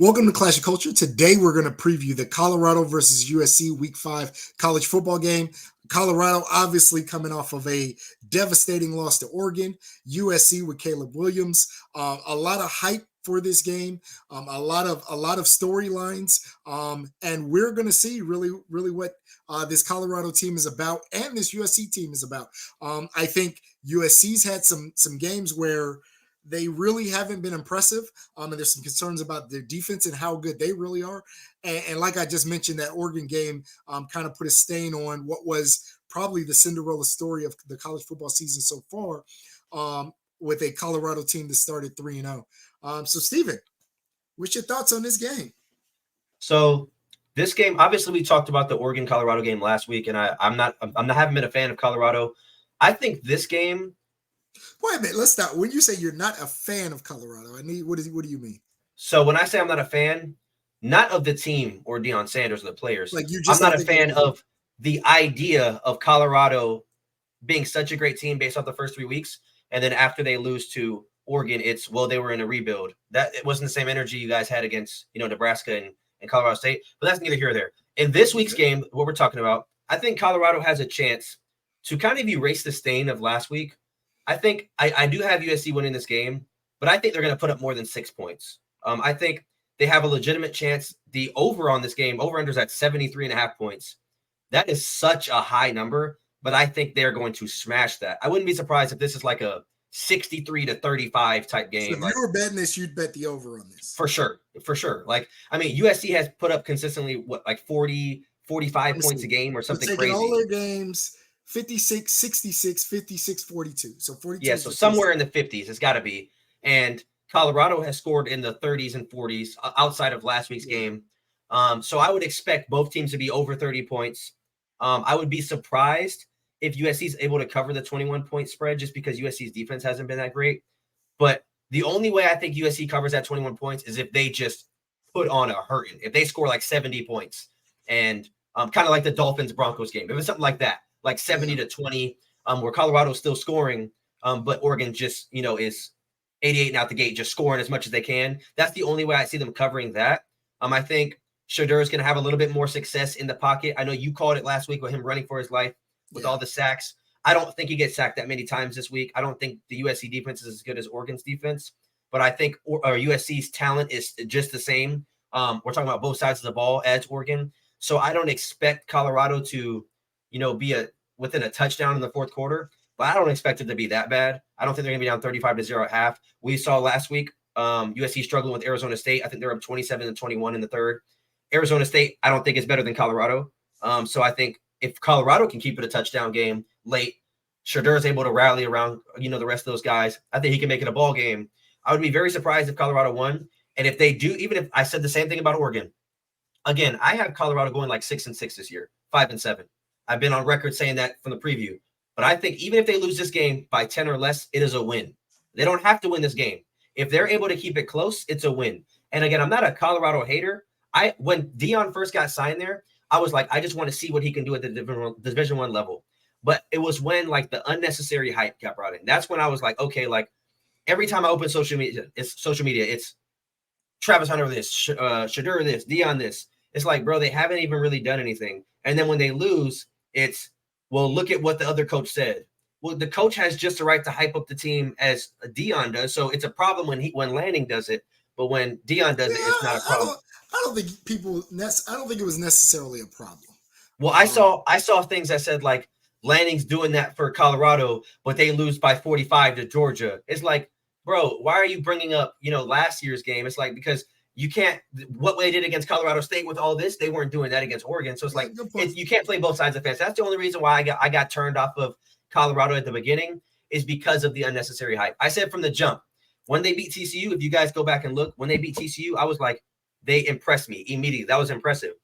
Welcome to Clash of Culture. Today we're going to preview the Colorado versus USC Week 5 college football game. Colorado obviously coming off of a devastating loss to Oregon. USC with Caleb Williams. A lot of hype for this game. A lot of storylines. And we're going to see really what this Colorado team is about and this USC team is about. I think USC's had some games where they really haven't been impressive. And there's some concerns about their defense and how good they really are. And like I just mentioned, that Oregon game kind of put a stain on what was probably the Cinderella story of the college football season so far, with a Colorado team that started 3-0. So, Steven, what's your thoughts on this game? So this game, obviously, we talked about the Oregon-Colorado game last week, and I haven't been a fan of Colorado. I think this game. Wait a minute. Let's stop. When you say you're not a fan of Colorado, what do you mean? So when I say I'm not a fan, not of the team or Deion Sanders or the players, like you just I'm not a fan of the idea of Colorado being such a great team based off the first 3 weeks, and then after they lose to Oregon, they were in a rebuild. That it wasn't the same energy you guys had against Nebraska and Colorado State, but that's neither here nor there. In this week's game, what we're talking about, I think Colorado has a chance to kind of erase the stain of last week. I think I do have USC winning this game, but I think they're going to put up more than 6 points. I think they have a legitimate chance. The over on this game, over-under is at 73.5 points. That is such a high number, but I think they're going to smash that. I wouldn't be surprised if this is like a 63-35 type game. So if you were betting this, you'd bet the over on this. For sure. USC has put up consistently, 40, 45 points a game or something crazy. All their games, 56, 66, 56, 42. So 42. Yeah, so somewhere in the 50s, it's got to be. And Colorado has scored in the 30s and 40s outside of last week's game. So I would expect both teams to be over 30 points. I would be surprised if USC is able to cover the 21-point spread just because USC's defense hasn't been that great. But the only way I think USC covers that 21 points is if they just put on a hurting. If they score like 70 points and kind of like the Dolphins-Broncos game. If it's something like that, like 70-20, where Colorado's still scoring, but Oregon just, is 88 and out the gate, just scoring as much as they can. That's the only way I see them covering that. I think Shedeur is going to have a little bit more success in the pocket. I know you called it last week with him running for his life with all the sacks. I don't think he gets sacked that many times this week. I don't think the USC defense is as good as Oregon's defense, but I think USC's talent is just the same. We're talking about both sides of the ball as Oregon. So I don't expect Colorado to, be within a touchdown in the fourth quarter, but I don't expect it to be that bad. I don't think they're going to be down 35-0 at half. We saw last week USC struggling with Arizona State. I think they're up 27-21 in the third. Arizona State, I don't think is better than Colorado. So I think if Colorado can keep it a touchdown game late, Shedeur is able to rally around, the rest of those guys. I think he can make it a ball game. I would be very surprised if Colorado won. And if they do, even if I said the same thing about Oregon, again, I have Colorado going like 6-6 this year, 5-7. I've been on record saying that from the preview. But I think even if they lose this game by 10 or less, it is a win. They don't have to win this game. If they're able to keep it close, it's a win. And again, I'm not a Colorado hater. When Deion first got signed there, I was like, I just want to see what he can do at the Division I level. But it was when like the unnecessary hype got brought in. That's when I was like, okay, like every time I open social media, it's Travis Hunter this, Shedeur this, Deion this. It's like, bro, they haven't even really done anything. And then when they lose, it's, well, look at what the other coach said. Well, the coach has just the right to hype up the team as Deion does. So it's a problem when Lanning does it, but when Deion does it, it's not a problem. I don't think it was necessarily a problem. Well, I saw things that said like Lanning's doing that for Colorado, but they lose by 45 to Georgia. It's like, bro, why are you bringing up, last year's game? It's like, because you can't, what they did against Colorado State with all this, they weren't doing that against Oregon. So it's like, you can't play both sides of the fence. That's the only reason why I got turned off of Colorado at the beginning, is because of the unnecessary hype. I said from the jump, when they beat TCU, if you guys go back and look, when they beat TCU, I was like, they impressed me immediately. That was impressive.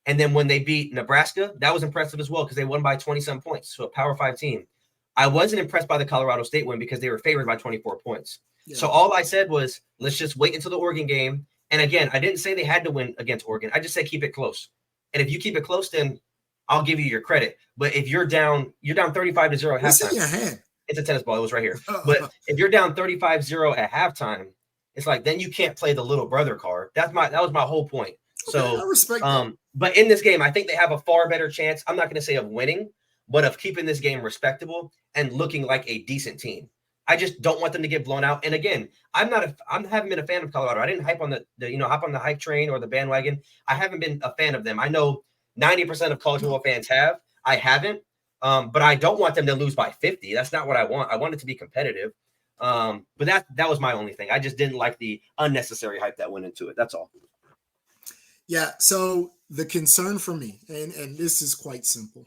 And then when they beat Nebraska, that was impressive as well because they won by 20-some points. So a Power 5 team. I wasn't impressed by the Colorado State win because they were favored by 24 points. Yeah. So all I said was, let's just wait until the Oregon game. And again, I didn't say they had to win against Oregon. I just said keep it close. And if you keep it close, then I'll give you your credit. But if you're down 35-0 at halftime. It's in your hand. It's a tennis ball. It was right here. But if you're down 35-0 at halftime, it's like then you can't play the little brother card. That was my whole point. Okay, I respect that. But in this game, I think they have a far better chance. I'm not going to say of winning, but of keeping this game respectable and looking like a decent team. I just don't want them to get blown out. And again, I haven't been a fan of Colorado. I didn't hype on hop on the hype train or the bandwagon. I haven't been a fan of them. I know 90% of college football fans have. I haven't. But I don't want them to lose by 50. That's not what I want. I want it to be competitive. But that was my only thing. I just didn't like the unnecessary hype that went into it. That's all. Yeah. So the concern for me, and this is quite simple.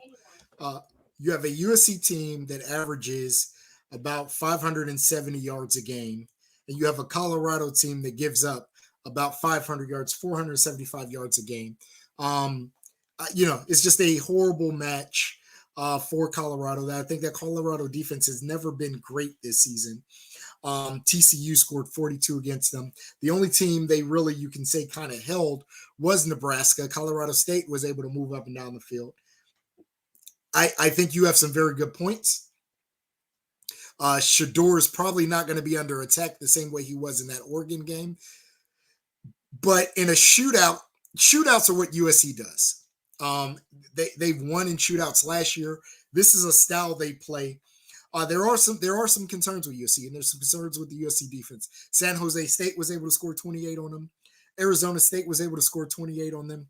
You have a USC team that averages about 570 yards a game, and you have a Colorado team that gives up about 500 yards, 475 yards a game. It's just a horrible match for Colorado. That I think that Colorado defense has never been great this season. TCU scored 42 against them. The only team they really, you can say, kind of held was Nebraska. Colorado State was able to move up and down the field. I think you have some very good points. Shador is probably not going to be under attack the same way he was in that Oregon game. But in a shootout, shootouts are what USC does. They've won in shootouts last year. This is a style they play. There are some concerns with USC, and there's some concerns with the USC defense. San Jose State was able to score 28 on them. Arizona State was able to score 28 on them.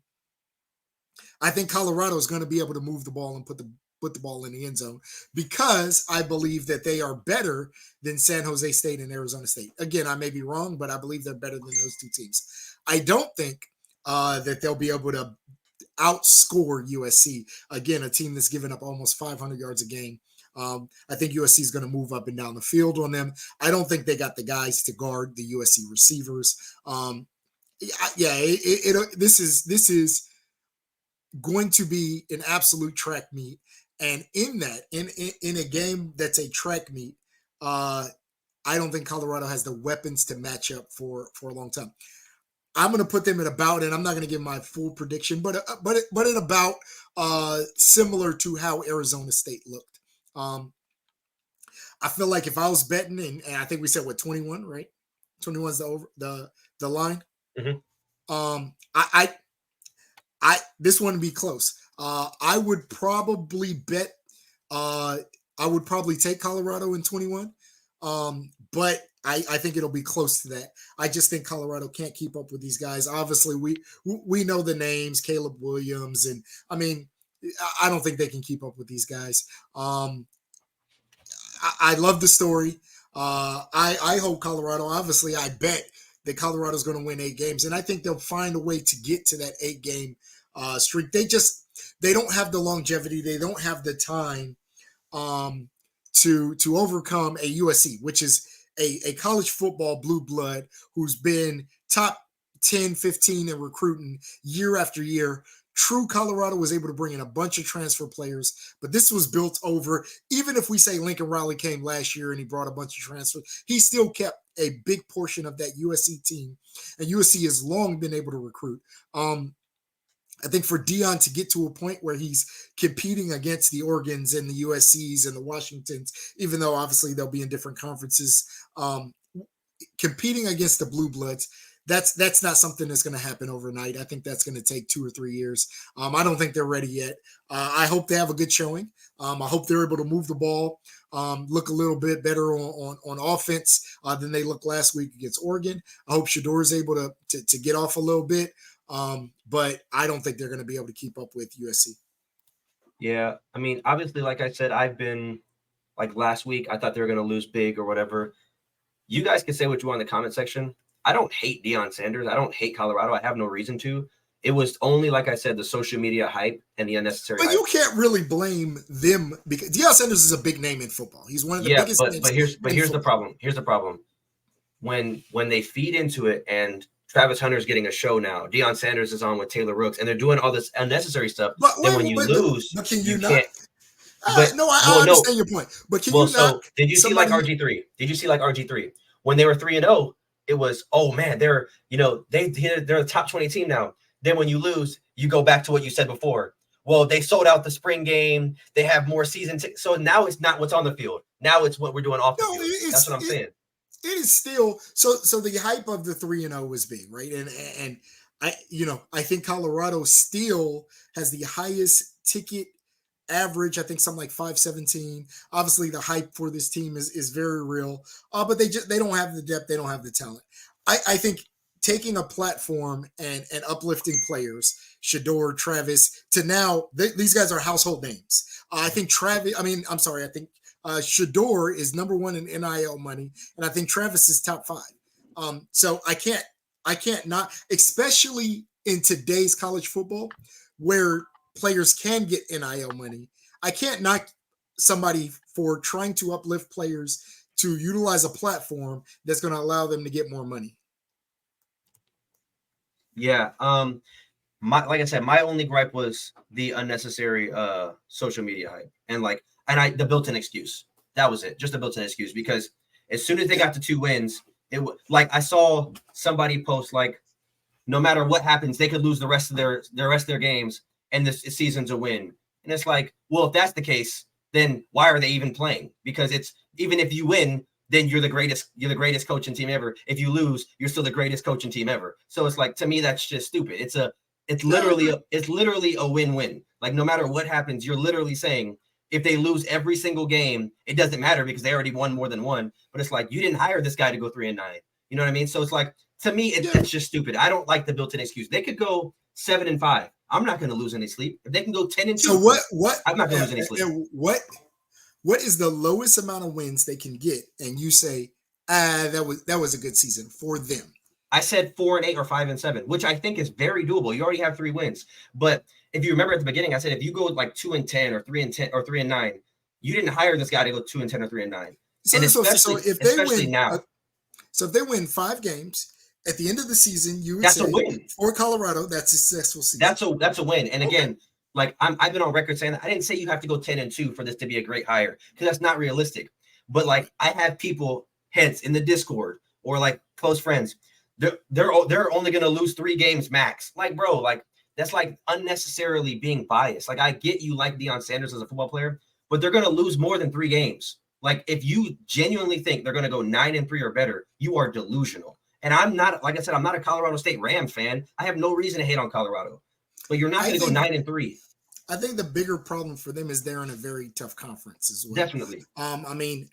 I think Colorado is going to be able to move the ball and put the ball in the end zone because I believe that they are better than San Jose State and Arizona State. Again, I may be wrong, but I believe they're better than those two teams. I don't think that they'll be able to outscore USC. Again, a team that's given up almost 500 yards a game. I think USC is going to move up and down the field on them. I don't think they got the guys to guard the USC receivers. This is going to be an absolute track meet. And in that, in a game that's a track meet, I don't think Colorado has the weapons to match up for a long time. I'm going to put them at about, and I'm not going to give my full prediction, but at about similar to how Arizona State looked. I feel like if I was betting, and I think we said 21, right? 21 is the line. Mm-hmm. I this one would be close. I would probably bet. I would probably take Colorado in 21, but I think it'll be close to that. I just think Colorado can't keep up with these guys. Obviously, we know the names, Caleb Williams, and I mean, I don't think they can keep up with these guys. I love the story. I hope Colorado. Obviously, I bet that Colorado is going to win 8 games, and I think they'll find a way to get to that 8-game streak. They don't have the longevity. They don't have the time to overcome a USC, which is a college football blue blood who's been top 10, 15 in recruiting year after year. True, Colorado was able to bring in a bunch of transfer players, but this was built over, even if we say Lincoln Riley came last year and he brought a bunch of transfers, he still kept a big portion of that USC team, and USC has long been able to recruit. I think for Deion to get to a point where he's competing against the Oregons and the USCs and the Washingtons, even though obviously they'll be in different conferences, competing against the Blue Bloods, that's not something that's going to happen overnight. I think that's going to take 2 or 3 years. I don't think they're ready yet. I hope they have a good showing. I hope they're able to move the ball, look a little bit better on offense than they looked last week against Oregon. I hope Shador is able to get off a little bit. But I don't think they're going to be able to keep up with USC. Yeah. I mean, obviously, like I said, I've been like last week, I thought they were going to lose big or whatever. You guys can say what you want in the comment section. I don't hate Deion Sanders. I don't hate Colorado. I have no reason to. It was only, like I said, the social media hype and the unnecessary But hype. you can't really blame them because Deion Sanders is a big name in football. He's one of the biggest names. But here's the problem. Here's the problem. When they feed into it and Travis Hunter's getting a show now, Deion Sanders is on with Taylor Rooks, and they're doing all this unnecessary stuff. Then when you lose, can you not? Can't. I understand your point. But can you not? So did you see like RG3? Did you see like RG3? When they were 3-0, it was, oh man, they're a top 20 team now. Then when you lose, you go back to what you said before. Well, they sold out the spring game. They have more season. So now it's not what's on the field. Now it's what we're doing off the field. That's what I'm saying. it is still so the hype of the 3-0 was big, right? And I think Colorado still has the highest ticket average. I think something like 517. Obviously, the hype for this team is very real. But they don't have the depth, they don't have the talent. I think taking a platform and uplifting players, Shador, Travis, to now these guys are household names. I think Travis. I'm sorry. I think Shador is number one in NIL money, and I think Travis is top 5. So I can't not, especially in today's college football, where players can get NIL money. I can't knock somebody for trying to uplift players to utilize a platform that's going to allow them to get more money. Yeah. Like I said, my only gripe was the unnecessary social media hype and the built-in excuse. That was it, just a built-in excuse. Because as soon as they got to 2 wins, I saw somebody post no matter what happens, they could lose the rest of their games, and this season's a win. And it's well, if that's the case, then why are they even playing? Because even if you win, then you're the greatest coaching team ever. If you lose, you're still the greatest coaching team ever. So it's to me, that's just stupid. It's literally a win-win. No matter what happens, you're literally saying if they lose every single game, it doesn't matter because they already won more than one. But it's you didn't hire this guy to go 3-9. You know what I mean? So it's to me, it's just stupid. I don't like the built-in excuse. They could go 7-5. I'm not going to lose any sleep. If they can go 10-2, so what? I'm not going to lose any sleep. What is the lowest amount of wins they can get? And you say, that was a good season for them. I said 4-8 or 5-7, which I think is very doable. You already have 3 wins. But if you remember at the beginning, I said if you go 2-10 or 3-10 or 3-9, you didn't hire this guy to go 2-10 or 3-9. So if they win 5 games at the end of the season, you would say a win for Colorado. That's a successful season. That's a win. And again, I've been on record saying that I didn't say you have to go 10-2 for this to be a great hire, because that's not realistic. But I have people heads in the Discord or close friends. They're only going to lose 3 games max. Bro, that's unnecessarily being biased. I get you like Deion Sanders as a football player, but they're going to lose more than 3 games. If you genuinely think they're going to go 9-3 or better, you are delusional. And I'm not, like I said, I'm not a Colorado State Rams fan. I have no reason to hate on Colorado, but you're not going to go 9-3. I think the bigger problem for them is they're in a very tough conference as well. Definitely.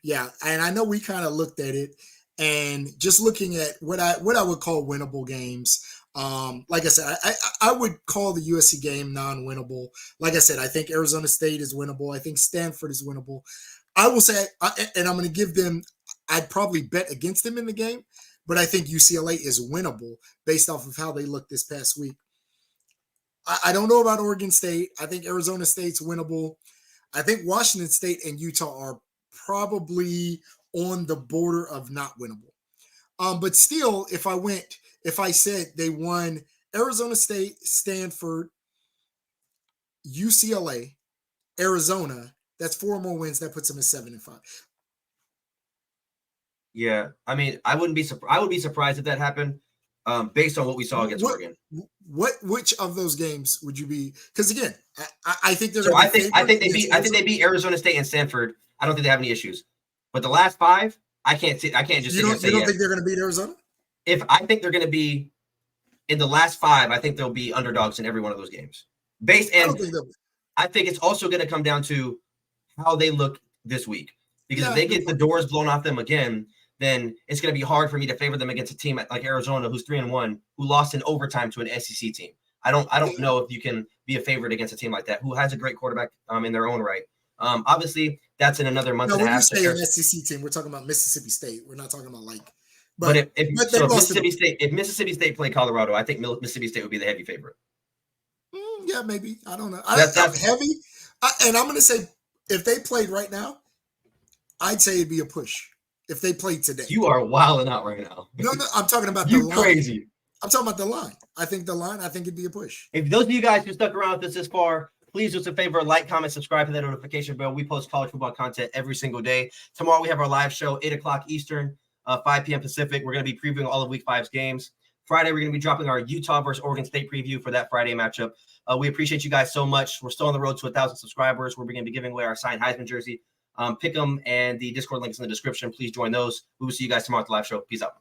Yeah. And I know we kind of looked at it, and just looking at what I would call winnable games. Like I said, I would call the USC game non-winnable. Like I said, I think Arizona State is winnable. I think Stanford is winnable. I will say, and I'm going to give them, I'd probably bet against them in the game, but I think UCLA is winnable based off of how they looked this past week. I don't know about Oregon State. I think Arizona State's winnable. I think Washington State and Utah are probably on the border of not winnable. But still, if I said they won Arizona State, Stanford, UCLA, Arizona, that's 4 more wins. That puts them at 7-5. Yeah, I would be surprised if that happened, based on what we saw against Oregon. Which of those games would you be? Because again, I think they're. So I think they beat Arizona State and Stanford. I don't think they have any issues, but the last 5, I can't just. You don't think they're going to beat Arizona? If I think they're going to be in the last 5, I think they'll be underdogs in every one of those games. I think it's also going to come down to how they look this week, because if they get the doors blown off them again, then it's going to be hard for me to favor them against a team like Arizona, who's 3-1, who lost in overtime to an SEC team. I don't know if you can be a favorite against a team like that, who has a great quarterback in their own right. Obviously, that's in another month and a half. When you say an SEC team, we're talking about Mississippi State. We're not talking about if Mississippi State played Colorado, I think Mississippi State would be the heavy favorite. Yeah, maybe. I don't know. That's heavy. And I'm going to say, if they played right now, I'd say it'd be a push. If they played today. You are wilding out right now. No, I'm talking about the line. You crazy. I'm talking about the line. I think it'd be a push. If those of you guys who stuck around with us this far, please do us a favor, like, comment, subscribe to that notification bell. We post college football content every single day. Tomorrow we have our live show, 8 o'clock Eastern, 5 p.m. Pacific. We're going to be previewing all of Week 5's games. Friday, we're going to be dropping our Utah versus Oregon State preview for that Friday matchup. We appreciate you guys so much. We're still on the road to 1,000 subscribers. We're going to be giving away our signed Heisman jersey Pickem and the Discord link is in the description. Please join those. We will see you guys tomorrow at the live show. Peace out.